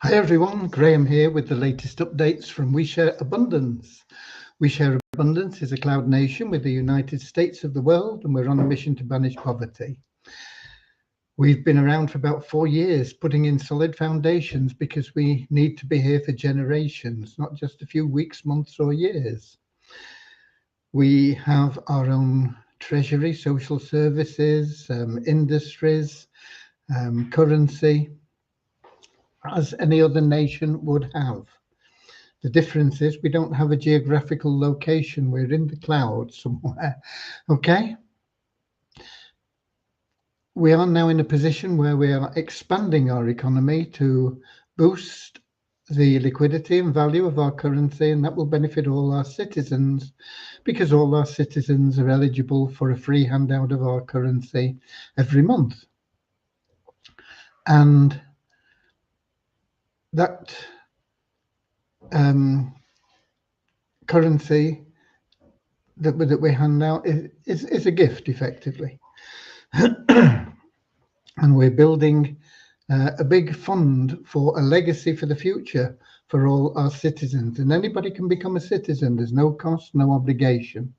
Hi everyone, Graham here with the latest updates from We Share Abundance. We Share Abundance is a cloud nation with the United States of the world, and we're on a mission to banish poverty. We've been around for about 4 years, putting in solid foundations because we need to be here for generations, not just a few weeks, months or years. We have our own treasury, social services, industries, currency, as any other nation would have. The difference is we don't have a geographical location. We're in the clouds somewhere. Okay. We are now in a position where we are expanding our economy to boost the liquidity and value of our currency, and that will benefit all our citizens because all our citizens are eligible for a free handout of our currency every month. And that currency that we hand out is a gift, effectively. And we're building a big fund for a legacy for the future for all our citizens. And anybody can become a citizen. There's no cost, no obligation.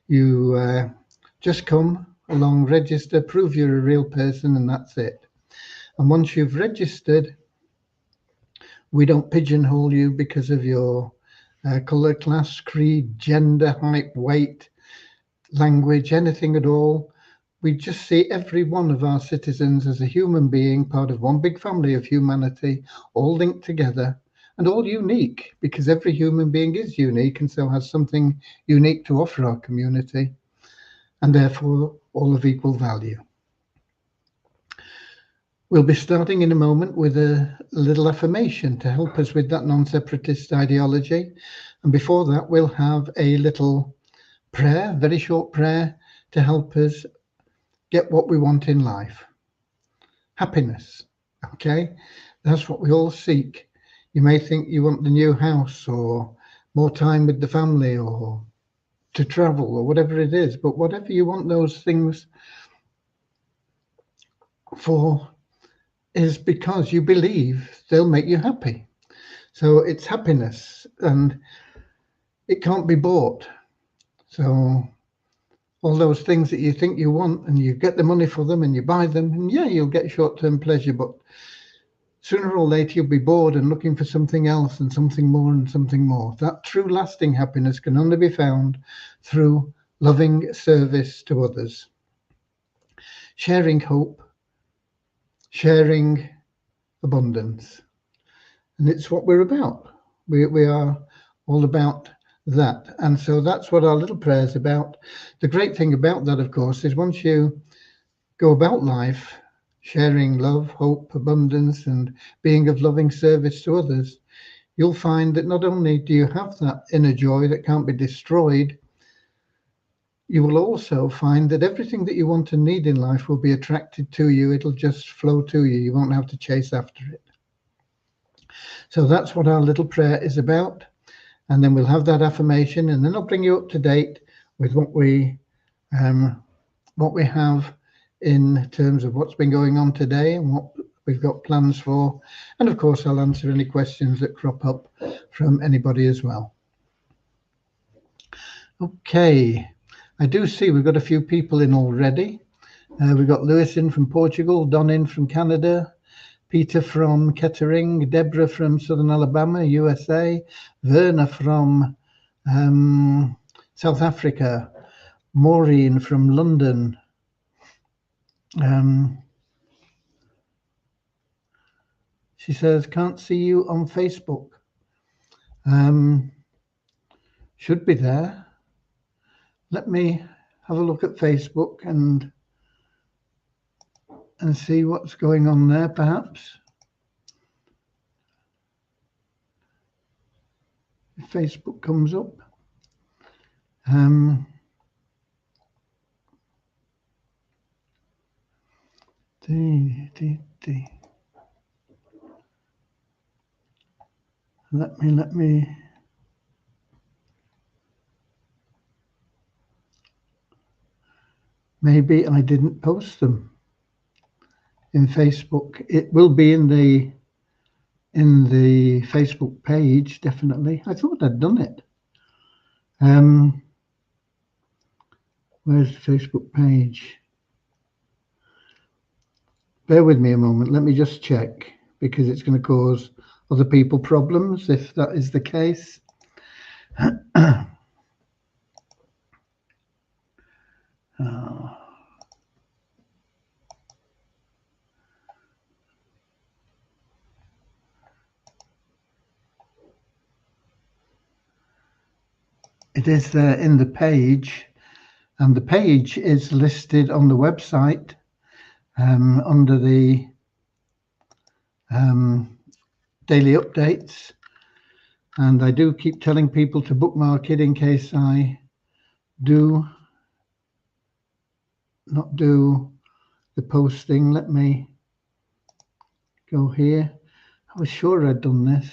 You just come along, register, prove you're a real person, and that's it. And once you've registered, we don't pigeonhole you because of your color, class, creed, gender, height, weight, language, anything at all. We just see every one of our citizens as a human being, part of one big family of humanity, all linked together and all unique, because every human being is unique and so has something unique to offer our community, and therefore all of equal value. We'll be starting in a moment with a little affirmation to help us with that non-separatist ideology. And before that, we'll have a little prayer, very short prayer, to help us get what we want in life. Happiness, okay? That's what we all seek. You may think you want the new house or more time with the family or to travel or whatever it is, but whatever you want those things for is because you believe they'll make you happy. So it's happiness, and it can't be bought. So all those things that you think you want, and you get the money for them and you buy them, and yeah, you'll get short-term pleasure, but sooner or later you'll be bored and looking for something else and something more and something more. That true lasting happiness can only be found through loving service to others, sharing hope, sharing abundance. And it's what we're about. We are all about that. And so that's what our little prayer is about. The great thing about that, of course, is once you go about life sharing love, hope, abundance, and being of loving service to others, you'll find that not only do you have that inner joy that can't be destroyed, you will also find that everything that you want and need in life will be attracted to you. It'll just flow to you. You won't have to chase after it. So that's what our little prayer is about. And then we'll have that affirmation, and then I'll bring you up to date with what we have in terms of what's been going on today and what we've got plans for. And of course, I'll answer any questions that crop up from anybody as well. Okay, I do see we've got a few people in already. We've got Lewis in from Portugal, Don in from Canada, Peter from Kettering, Deborah from Southern Alabama, USA, Verna from South Africa, Maureen from London. She says, can't see you on Facebook. Should be there. Let me have a look at Facebook and see what's going on there, perhaps. If Facebook comes up. Let me. Maybe I didn't post them in Facebook. It will be in the in the Facebook page, definitely. I thought I'd done it. Where's the Facebook page? Bear with me a moment. Let me just check, because it's going to cause other people problems if that is the case. Oh. It is there in the page, and the page is listed on the website under the daily updates, and I do keep telling people to bookmark it in case I do not do the posting. Let me go here. I was sure I'd done this.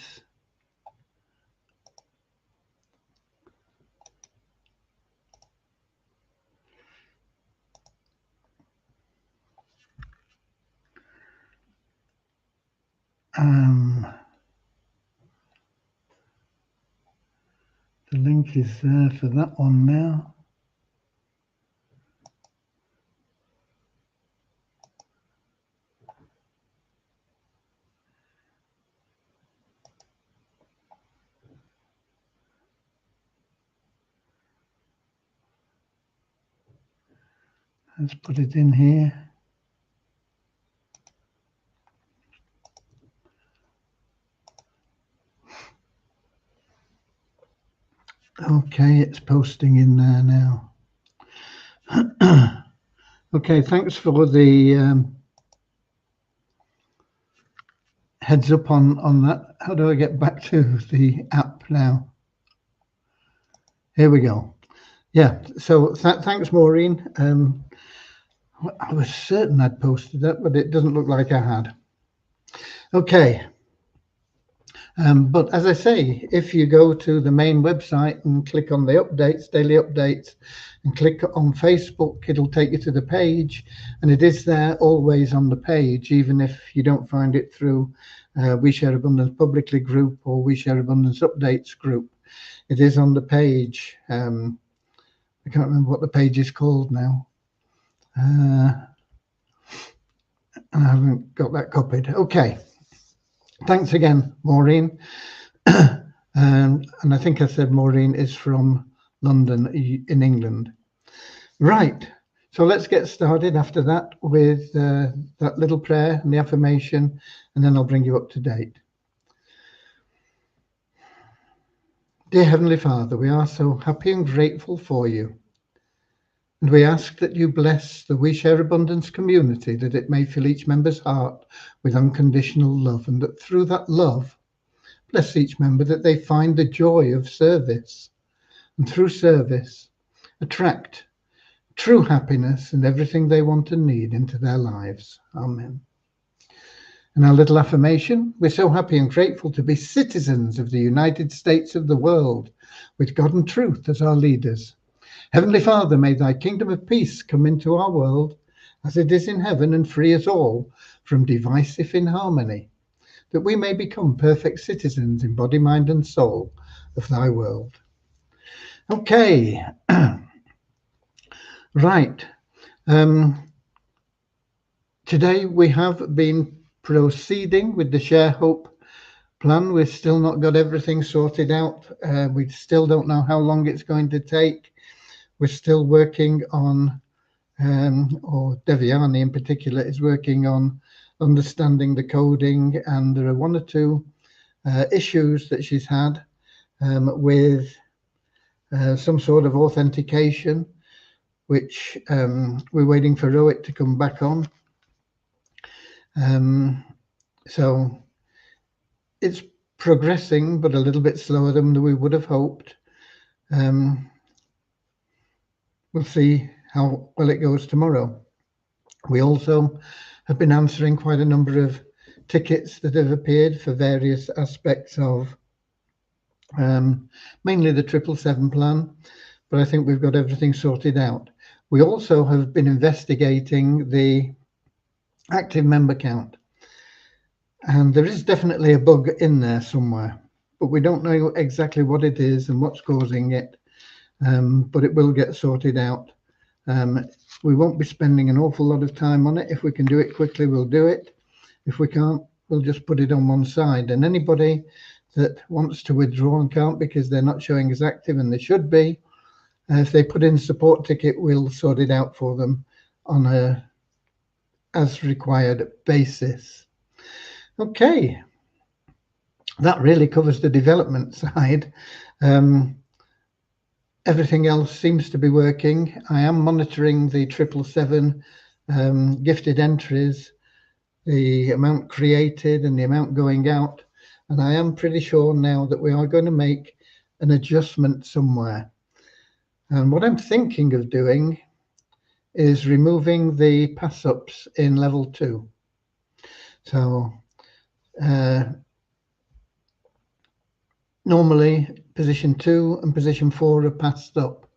The link is there for that one now. Let's put it in here. Okay, it's posting in there now. Okay, thanks for the heads up on that. How do I get back to the app now? Here we go. Yeah, so thanks, Maureen. I was certain I'd posted that, but it doesn't look like I had. Okay. But as I say, if you go to the main website and click on the updates, daily updates, and click on Facebook, it'll take you to the page, and it is there always on the page, even if you don't find it through We Share Abundance Publicly group or We Share Abundance Updates group. It is on the page. I can't remember what the page is called now. I haven't got that copied. Okay. Thanks again, Maureen. And I think I said Maureen is from London in England. Right. So let's get started after that with that little prayer and the affirmation, and then I'll bring you up to date. Dear Heavenly Father, we are so happy and grateful for you. And we ask that you bless the We Share Abundance community, that it may fill each member's heart with unconditional love, and that through that love, bless each member that they find the joy of service, and through service, attract true happiness and everything they want and need into their lives. Amen. And our little affirmation, we're so happy and grateful to be citizens of the United States of the world, with God and truth as our leaders. Heavenly Father, may thy kingdom of peace come into our world as it is in heaven, and free us all from divisive inharmony, that we may become perfect citizens in body, mind and soul of thy world. Okay. Right. Today we have been proceeding with the Share Hope plan. We've still not got everything sorted out. We still don't know how long it's going to take. We're still working on, or Devyani in particular is working on understanding the coding, and there are one or two issues that she's had with some sort of authentication, which we're waiting for Rohit to come back on. So it's progressing, but a little bit slower than we would have hoped. We'll see how well it goes tomorrow. We also have been answering quite a number of tickets that have appeared for various aspects of mainly the 777 plan, but I think we've got everything sorted out. We also have been investigating the active member count. And there is definitely a bug in there somewhere, but we don't know exactly what it is and what's causing it. But it will get sorted out. We won't be spending an awful lot of time on it. If we can do it quickly, we'll do it. If we can't, we'll just put it on one side. And anybody that wants to withdraw and can't because they're not showing as active and they should be, if they put in a support ticket, we'll sort it out for them on a as required basis. Okay, that really covers the development side. Everything else seems to be working. I am monitoring the 777 gifted entries, the amount created and the amount going out. And I am pretty sure now that we are going to make an adjustment somewhere. And what I'm thinking of doing is removing the pass-ups in level 2. So normally position 2 and position 4 are passed up.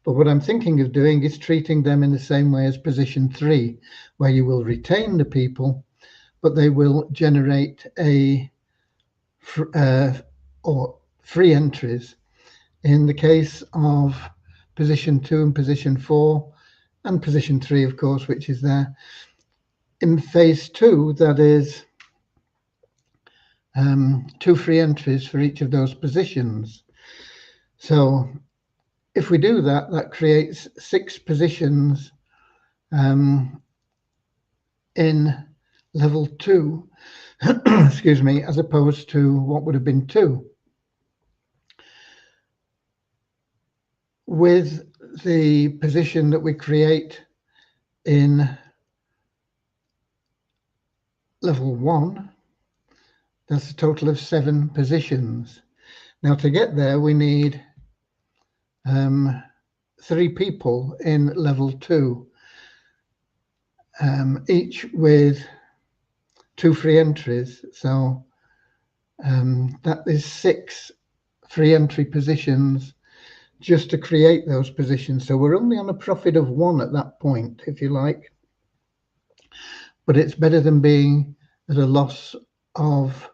But what I'm thinking of doing is treating them in the same way as position 3, where you will retain the people, but they will generate a or free entries in the case of position 2 and position 4 and position 3, of course, which is there. In phase 2, that is 2 free entries for each of those positions. So if we do that, that creates 6 positions in level 2, excuse me, as opposed to what would have been 2. With the position that we create in level 1, that's a total of 7 positions. Now to get there, we need 3 people in level 2, each with 2 free entries. So that is 6 free entry positions just to create those positions. So we're only on a profit of 1 at that point, if you like. But it's better than being at a loss of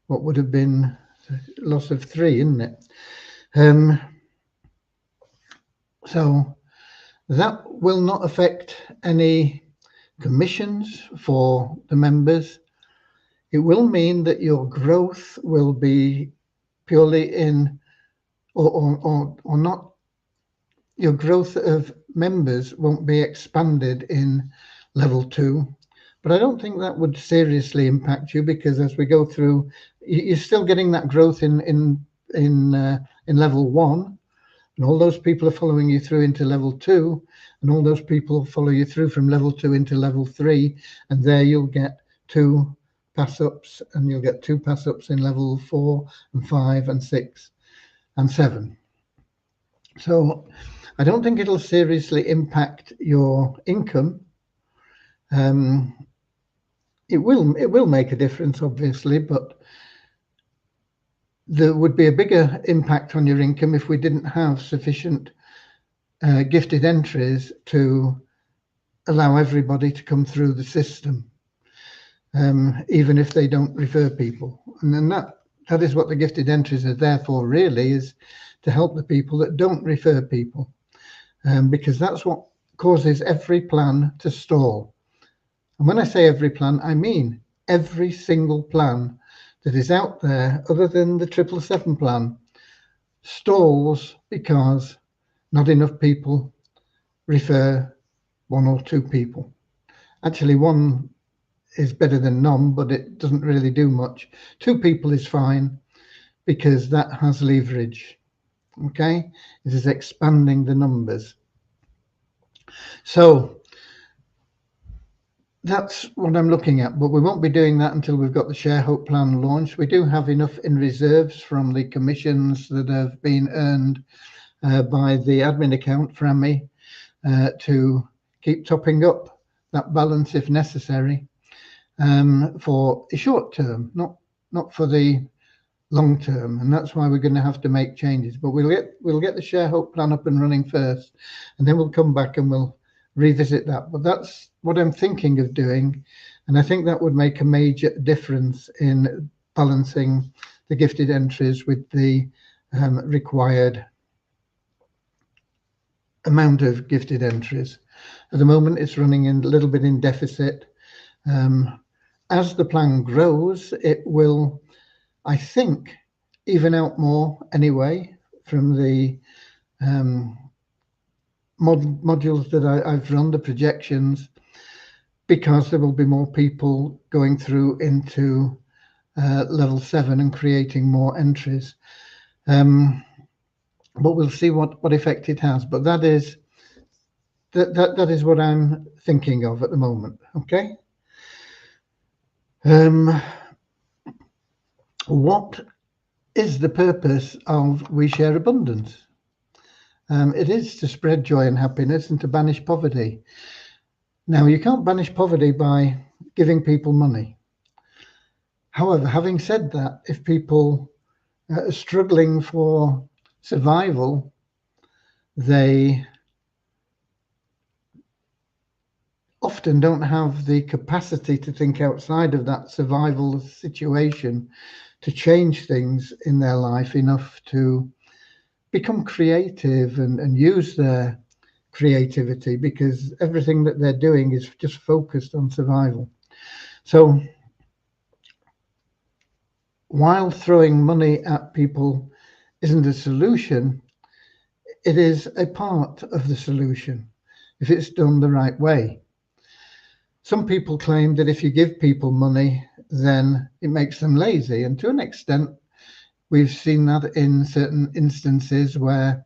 what would have been a loss of 3, isn't it? So that will not affect any commissions for the members. It will mean that your growth will be purely in, or not, your growth of members won't be expanded in level 2. But I don't think that would seriously impact you, because as we go through, you're still getting that growth in level 1, and all those people are following you through into level 2, and all those people follow you through from level 2 into level 3, and there you'll get 2 pass-ups, and you'll get 2 pass-ups in level 4 and 5 and 6 and 7. So I don't think it'll seriously impact your income. It will make a difference, obviously, but there would be a bigger impact on your income if we didn't have sufficient gifted entries to allow everybody to come through the system, even if they don't refer people. And then that is what the gifted entries are there for, really, is to help the people that don't refer people, because that's what causes every plan to stall. And when I say every plan, I mean every single plan that is out there other than the 777 plan stalls because not enough people refer 1 or 2 people. Actually, 1 is better than none, but it doesn't really do much. 2 people is fine because that has leverage. Okay, it is expanding the numbers. So that's what I'm looking at, but we won't be doing that until we've got the ShareHope plan launched. We do have enough in reserves from the commissions that have been earned by the admin account for AMI to keep topping up that balance if necessary, for a short term, not for the long term, and that's why we're going to have to make changes. But we'll get the ShareHope plan up and running first, and then we'll come back and we'll revisit that. But that's what I'm thinking of doing, And I think that would make a major difference in balancing the gifted entries with the required amount of gifted entries. At the moment, it's running a little bit in deficit. As the plan grows, it will, I think, even out more anyway from the modules that I've run, the projections, because there will be more people going through into level 7 and creating more entries. But we'll see what effect it has. But that is what I'm thinking of at the moment. Okay. What is the purpose of We Share Abundance? It is to spread joy and happiness and to banish poverty. Now, you can't banish poverty by giving people money. However, having said that, if people are struggling for survival, they often don't have the capacity to think outside of that survival situation to change things in their life enough to become creative and use their creativity, because everything that they're doing is just focused on survival. So while throwing money at people isn't a solution, it is a part of the solution if it's done the right way. Some people claim that if you give people money, then it makes them lazy. And to an extent, we've seen that in certain instances where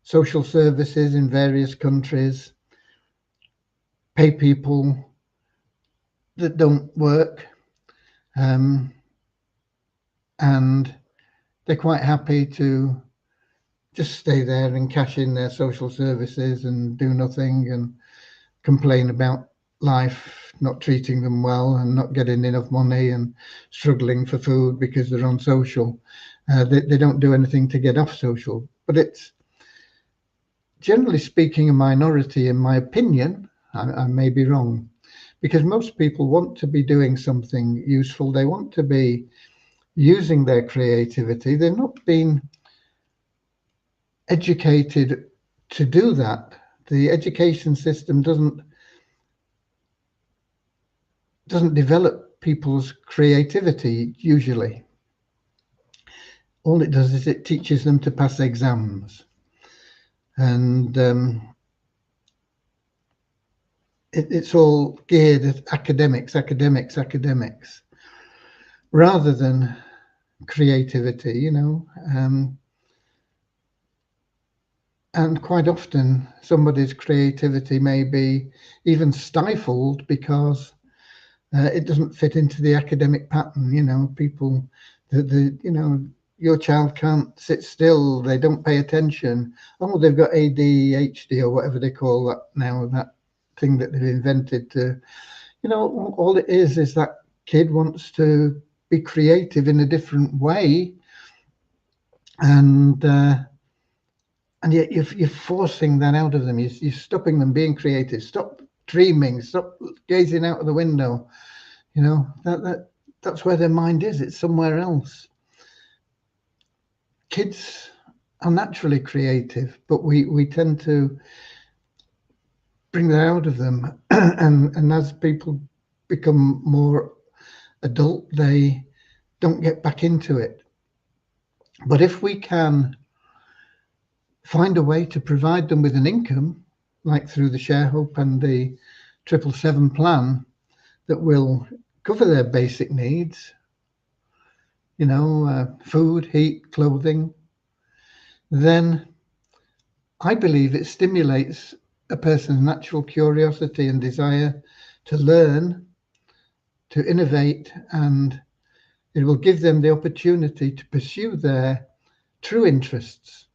social services in various countries pay people that don't work, and they're quite happy to just stay there and cash in their social services and do nothing and complain about life not treating them well and not getting enough money and struggling for food because they're on social. They don't do anything to get off social. But it's, generally speaking, a minority, in my opinion. I may be wrong, because most people want to be doing something useful. They want to be using their creativity. They're not being educated to do that. The education system doesn't develop people's creativity usually. All it does is it teaches them to pass exams, and it's all geared at academics, rather than creativity, you know. And quite often somebody's creativity may be even stifled because it doesn't fit into the academic pattern. You know, people, you know, your child can't sit still, they don't pay attention. Oh, they've got ADHD or whatever they call that now, that thing that they've invented to, you know, all it is that kid wants to be creative in a different way, and yet you're forcing that out of them. You're stopping them being creative. Stop dreaming. Stop gazing out of the window. You know, that's where their mind is. It's somewhere else. Kids are naturally creative, but we tend to bring that out of them. and as people become more adult, they don't get back into it. But if we can find a way to provide them with an income, like through the Share Hope and the 777 plan, that will cover their basic needs, you know, food, heat, clothing, then I believe it stimulates a person's natural curiosity and desire to learn, to innovate, and it will give them the opportunity to pursue their true interests,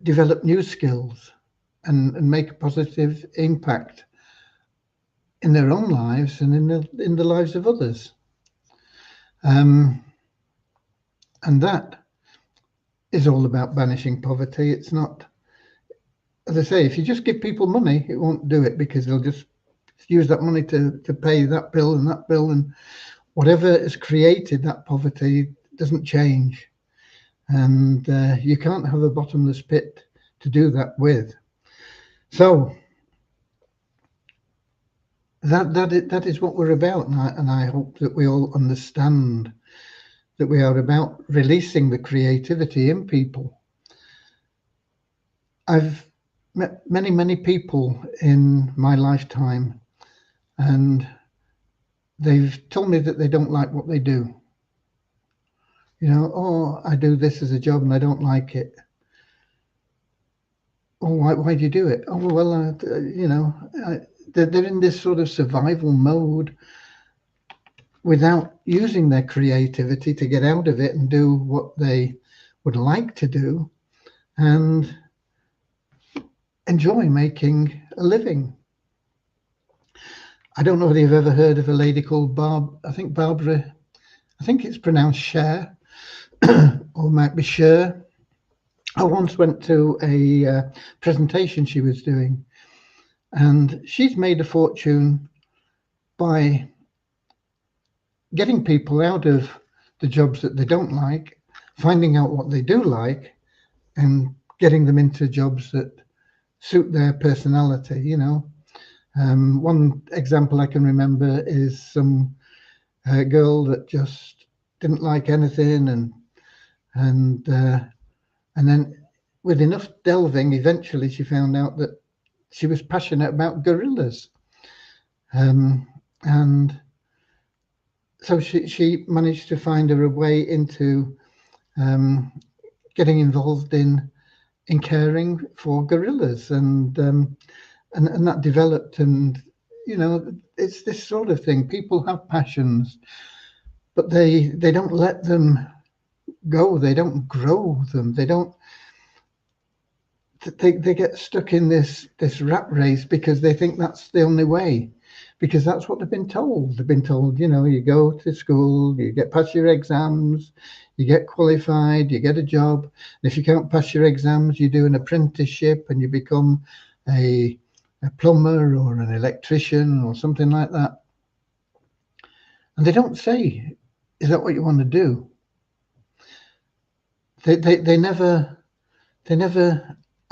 develop new skills, and make a positive impact in their own lives and in the lives of others. And that is all about banishing poverty. It's not, as I say, if you just give people money, it won't do it, because they'll just use that money to pay that bill and that bill, and whatever has created that poverty doesn't change. And you can't have a bottomless pit to do that with. So that is what we're about, and I hope that we all understand that we are about releasing the creativity in people. I've met many people in my lifetime, and they've told me that they don't like what they do. You know, oh, I do this as a job and I don't like it. Oh, why do you do it? Oh, well, you know, they're in this sort of survival mode without using their creativity to get out of it and do what they would like to do and enjoy making a living. I don't know whether you've ever heard of a lady called Barbara, I think it's pronounced Sher, or might be Sher. I once went to a presentation she was doing, and she's made a fortune by getting people out of the jobs that they don't like, finding out what they do like, and getting them into jobs that suit their personality, you know. One example I can remember is some girl that just didn't like anything, and then with enough delving, eventually she found out that she was passionate about gorillas, and so she managed to find her a way into getting involved in caring for gorillas, and that developed. And you know, it's this sort of thing. People have passions, but they don't let them go. They don't grow them. They don't. They get stuck in this rat race because they think that's the only way, because that's what they've been told. They've been told, you know, you go to school, you get past your exams, you get qualified, you get a job. And if you can't pass your exams, you do an apprenticeship and you become a plumber or an electrician or something like that. And they don't say, is that what you want to do? They never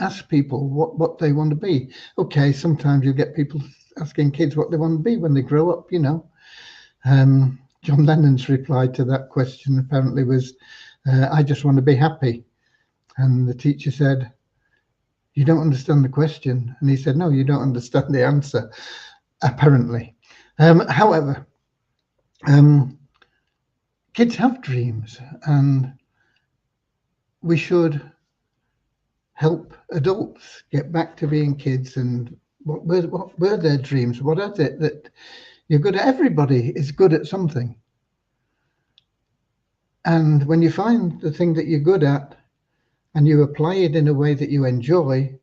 ask people what they want to be. Okay, sometimes you get people asking kids what they want to be when they grow up, you know. John Lennon's reply to that question apparently was, I just want to be happy. And the teacher said, you don't understand the question. And he said, no, you don't understand the answer, apparently. However, kids have dreams, and we should help adults get back to being kids. And what were their dreams? What is it that you're good at? Everybody is good at something. And when you find the thing that you're good at and you apply it in a way that you enjoy,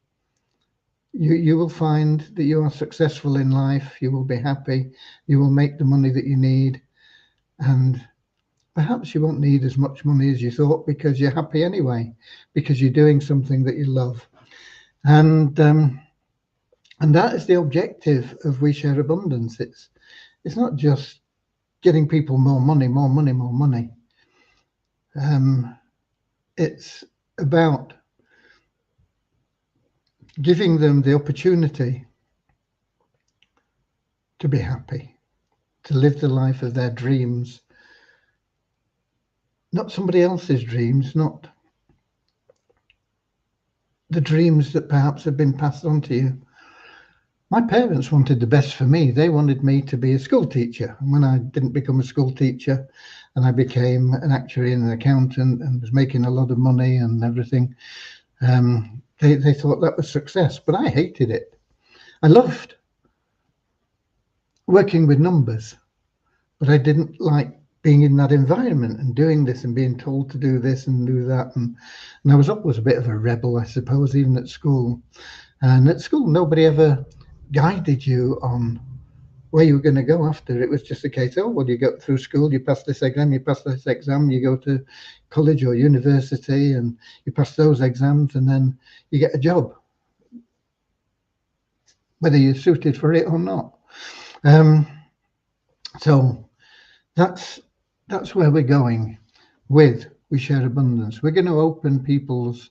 you will find that you are successful in life. You will be happy. You will make the money that you need. And perhaps you won't need as much money as you thought, because you're happy anyway, because you're doing something that you love. And that is the objective of We Share Abundance. It's not just getting people more money. It's about giving them the opportunity to be happy, to live the life of their dreams, not somebody else's dreams, not the dreams that perhaps have been passed on to you. My parents wanted the best for me. They wanted me to be a school teacher. And when I didn't become a school teacher and I became an actuary and an accountant and was making a lot of money and everything, they thought that was success. But I hated it. I loved working with numbers, but I didn't like being in that environment and doing this and being told to do this and do that. And I was always a bit of a rebel, I suppose, even at school. And at school, nobody ever guided you on where you were going to go after. It was just a case, oh, well, you go through school, you pass this exam, you go to college or university and you pass those exams, and then you get a job, whether you're suited for it or not. So that's where we're going with We Share Abundance. We're going to open people's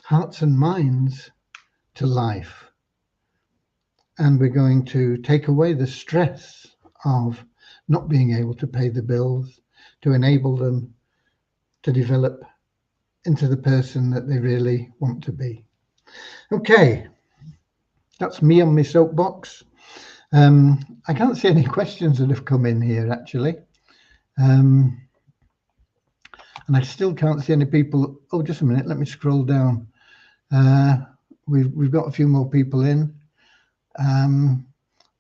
hearts and minds to life, and we're going to take away the stress of not being able to pay the bills, to enable them to develop into the person that they really want to be. Okay, that's me on my soapbox. I can't see any questions that have come in here, actually. And I still can't see any people. Oh, just a minute. Let me scroll down. We've got a few more people in.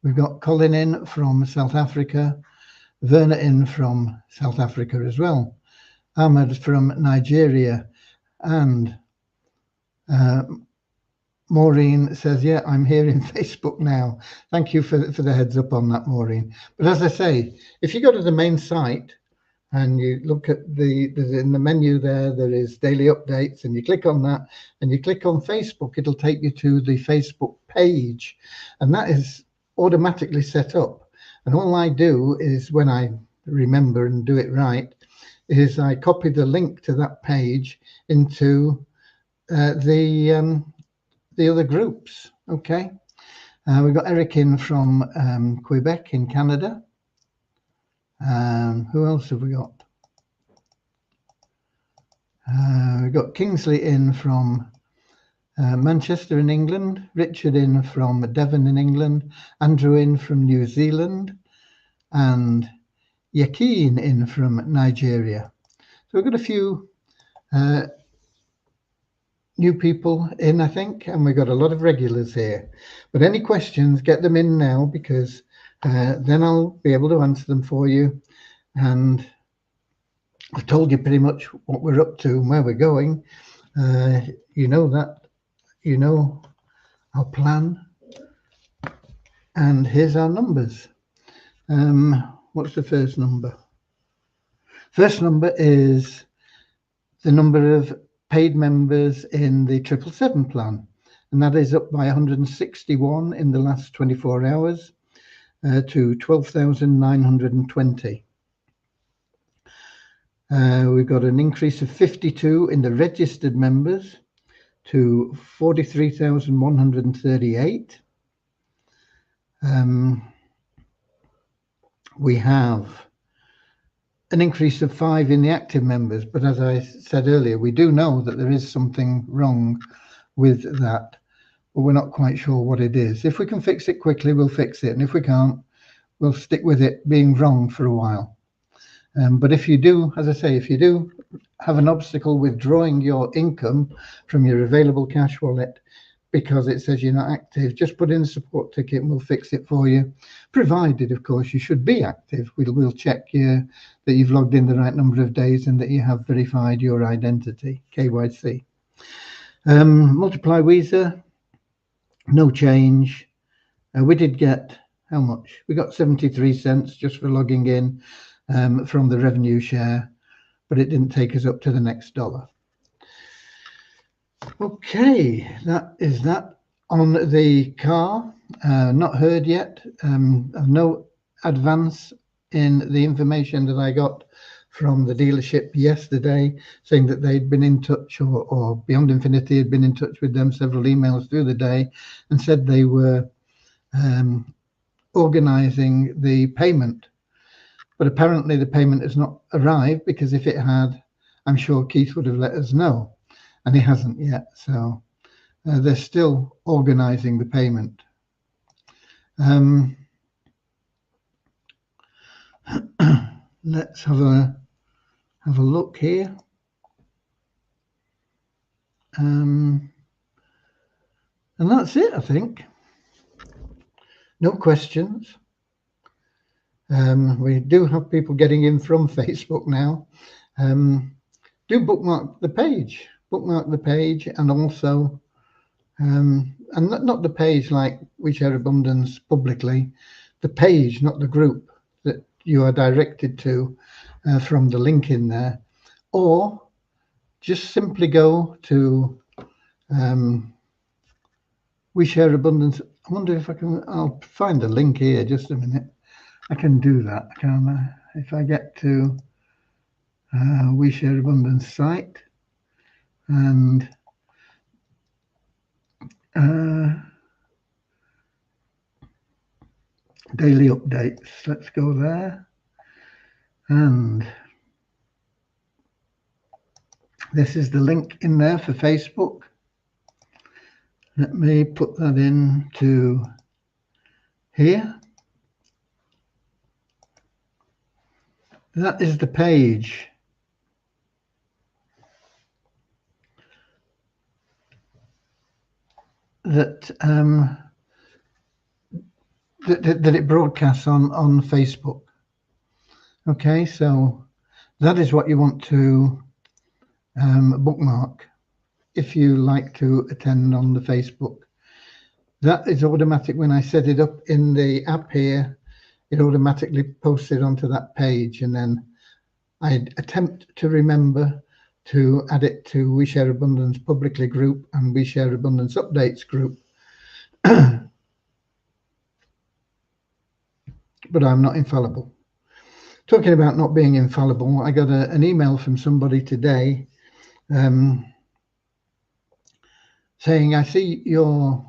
We've got Colin in from South Africa, Verna in from South Africa as well, Ahmed from Nigeria, and Maureen says, yeah, I'm here in Facebook now. Thank you for the heads up on that, Maureen. But as I say, if you go to the main site and you look at in the menu there is daily updates, and you click on that and you click on Facebook, it'll take you to the Facebook page, and that is automatically set up. And all I do is, when I remember and do it right, is I copy the link to that page into the other groups. Okay, we've got Eric in from Quebec in Canada. Who else have we got? We've got Kingsley in from Manchester in England, Richard in from Devon in England, Andrew in from New Zealand, and Yakin in from Nigeria. So we've got a few new people in, I think, and we've got a lot of regulars here. But any questions, get them in now, because then I'll be able to answer them for you. And I've told you pretty much what we're up to and where we're going. You know that, you know our plan. And here's our numbers. What's the first number? First number is the number of paid members in the 777 plan, and that is up by 161 in the last 24 hours to 12,920. We've got an increase of 52 in the registered members to 43,138. We have an increase of 5 in the active members, but as I said earlier, we do know that there is something wrong with that, but we're not quite sure what it is. If we can fix it quickly, we'll fix it, and if we can't, we'll stick with it being wrong for a while. But if you do, as I say, if you do have an obstacle withdrawing your income from your available cash wallet because it says you're not active, just put in a support ticket and we'll fix it for you, provided, of course, you should be active. We'll check that you've logged in the right number of days and that you have verified your identity, KYC. Multiply Visa, no change. We did get, how much? We got 73 cents just for logging in from the revenue share, but it didn't take us up to the next dollar. Okay, that is that on the car. Not heard yet. No advance in the information that I got from the dealership yesterday, saying that they'd been in touch, or Beyond Infinity had been in touch with them, several emails through the day, and said they were organizing the payment. But apparently the payment has not arrived, because if it had, I'm sure Keith would have let us know, and he hasn't yet. So they're still organizing the payment. Let's have a look here. And that's it, I think. No questions. We do have people getting in from Facebook now. Do bookmark the page. Bookmark the page, and also, and not the page like We Share Abundance publicly, the page, not the group that you are directed to from the link in there, or just simply go to We Share Abundance I wonder if I can, I'll find the link here, just a minute. I can do that, can I? If I get to We Share Abundance site and daily updates, let's go there. And this is the link in there for Facebook. Let me put that into here. That is the page that that it broadcasts on Facebook. Okay, so that is what you want to bookmark if you like to attend on the Facebook. That is automatic. When I set it up in the app here, it automatically posts it onto that page, and then I attempt to remember to add it to We Share Abundance publicly group and We Share Abundance updates group. But I'm not infallible. Talking about not being infallible, I got an email from somebody today saying, I see you're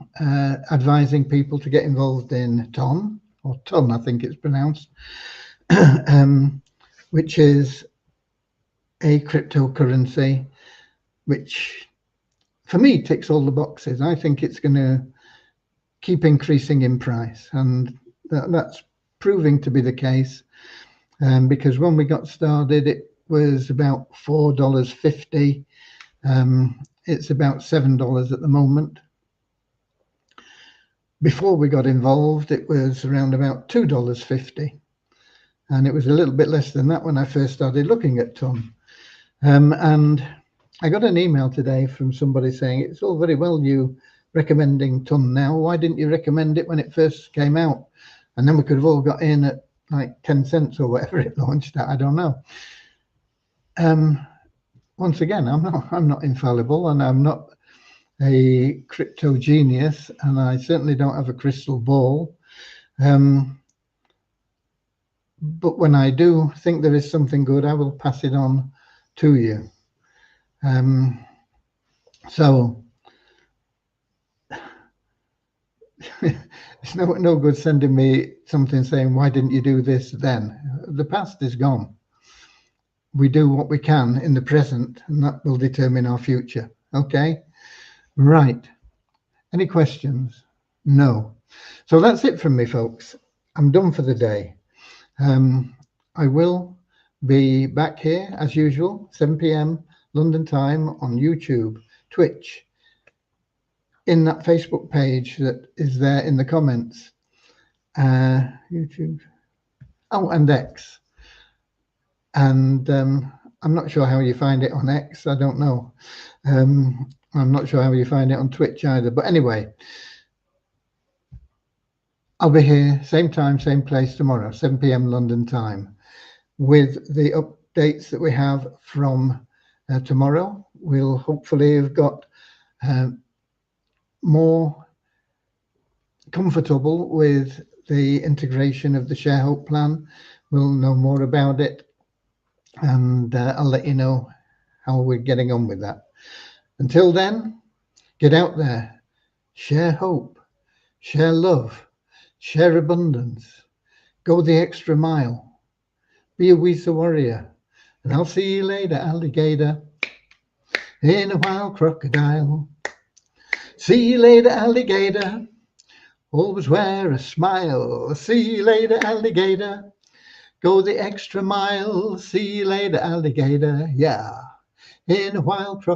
advising people to get involved in TON, or TON, I think it's pronounced, which is a cryptocurrency, which for me ticks all the boxes. I think it's going to keep increasing in price, and that's proving to be the case, because when we got started it was about $4.50. It's about $7 at the moment. Before we got involved, it was around about $2.50, and it was a little bit less than that when I first started looking at TON. And I got an email today from somebody saying, it's all very well you recommending TON now, why didn't you recommend it when it first came out? And then we could have all got in at like 10 cents or whatever it launched at. I don't know. Once again, I'm not infallible, and I'm not a crypto genius, and I certainly don't have a crystal ball. But when I do think there is something good, I will pass it on to you. So it's no good sending me something saying, why didn't you do this then? The past is gone. We do what we can in the present, and that will determine our future. Okay, right. Any questions? No. So that's it from me, folks. I'm done for the day. I will be back here as usual, 7 p.m. London time, on YouTube, Twitch, in that Facebook page that is there in the comments. YouTube. Oh, and X. And I'm not sure how you find it on X. I don't know. I'm not sure how you find it on Twitch either. But anyway, I'll be here same time, same place tomorrow, 7 p.m. London time, with the updates that we have from tomorrow. We'll hopefully have got more comfortable with the integration of the ShareHope plan. We'll know more about it, and I'll let you know how we're getting on with that. Until then, get out there, share hope, share love, share abundance, go the extra mile, be a Wisa warrior, and I'll see you later, alligator, in a wild crocodile. See you later, alligator, always wear a smile. See you later, alligator, go the extra mile. See you later, alligator, yeah, in a wild crocodile.